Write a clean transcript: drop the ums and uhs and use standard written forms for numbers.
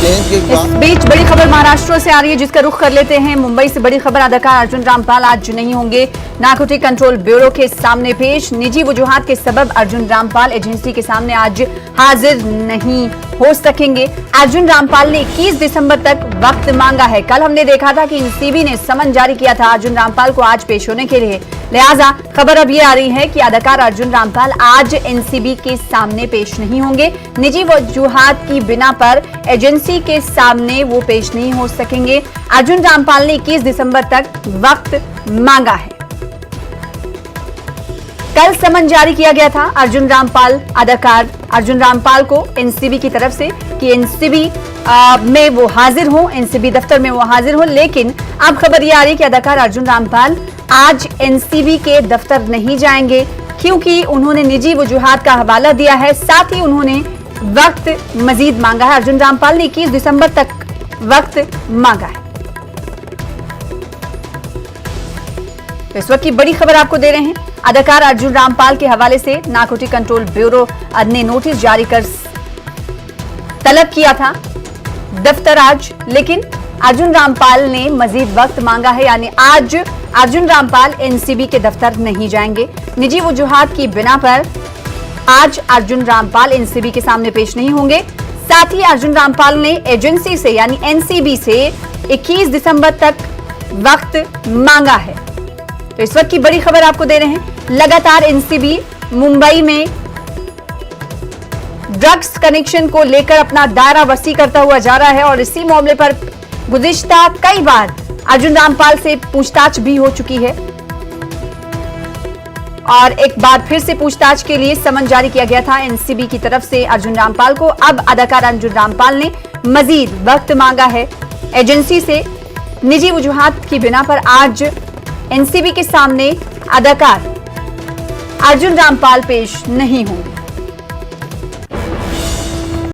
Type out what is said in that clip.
इस बीच बड़ी खबर महाराष्ट्र से आ रही है, जिसका रुख कर लेते हैं मुंबई से। बड़ी खबर, अदाकार अर्जुन रामपाल आज नहीं होंगे नारकोटिक कंट्रोल ब्यूरो के सामने पेश। निजी वजूहात के सबब अर्जुन रामपाल एजेंसी के सामने आज हाजिर नहीं हो सकेंगे। अर्जुन रामपाल ने 21 दिसंबर तक वक्त मांगा है। कल हमने देखा था कि एनसीबी ने समन जारी किया था अर्जुन रामपाल को आज पेश होने के लिए। लिहाजा खबर अब ये आ रही है कि अदाकार अर्जुन रामपाल आज एनसीबी के सामने पेश नहीं होंगे। निजी वजूहात की बिना पर एजेंसी के सामने वो पेश नहीं हो सकेंगे। अर्जुन रामपाल ने 21 दिसंबर तक वक्त मांगा है। कल समन जारी किया गया था अर्जुन रामपाल, अदाकार अर्जुन रामपाल को एनसीबी की तरफ से कि एनसीबी में वो हाजिर हो, एनसीबी दफ्तर में वो हाजिर हो। लेकिन अब खबर ये आ रही है कि अदाकार अर्जुन रामपाल आज एनसीबी के दफ्तर नहीं जाएंगे, क्योंकि उन्होंने निजी वजूहात का हवाला दिया है। साथ ही उन्होंने वक्त मजीद मांगा है। अर्जुन रामपाल ने 21 दिसंबर तक वक्त मांगा है। तो इस वक्त की बड़ी खबर आपको दे रहे हैं। अदाकार अर्जुन रामपाल के हवाले से नारकोटिक कंट्रोल ब्यूरो ने नोटिस जारी कर तलब किया था दफ्तर आज, लेकिन अर्जुन रामपाल ने मजीद वक्त मांगा है। यानी आज अर्जुन रामपाल एनसीबी के दफ्तर नहीं जाएंगे। निजी वजूहात की बिना पर आज अर्जुन रामपाल एनसीबी के सामने पेश नहीं होंगे। साथ ही अर्जुन रामपाल ने एजेंसी से यानी एनसीबी से 21 दिसंबर तक वक्त मांगा है। तो इस वक्त की बड़ी खबर आपको दे रहे हैं। लगातार एनसीबी मुंबई में ड्रग्स कनेक्शन को लेकर अपना दायरा वसी करता हुआ जा रहा है और इसी मामले पर गुज़िश्ता कई बार अर्जुन रामपाल से पूछताछ भी हो चुकी है और एक बार फिर से पूछताछ के लिए समन जारी किया गया था एनसीबी की तरफ से अर्जुन रामपाल को। अब अदाकार अर्जुन रामपाल ने मजीद वक्त मांगा है एजेंसी से। निजी वजूहात की बिना पर आज एनसीबी के सामने अदाकार अर्जुन रामपाल पेश नहीं होंगे।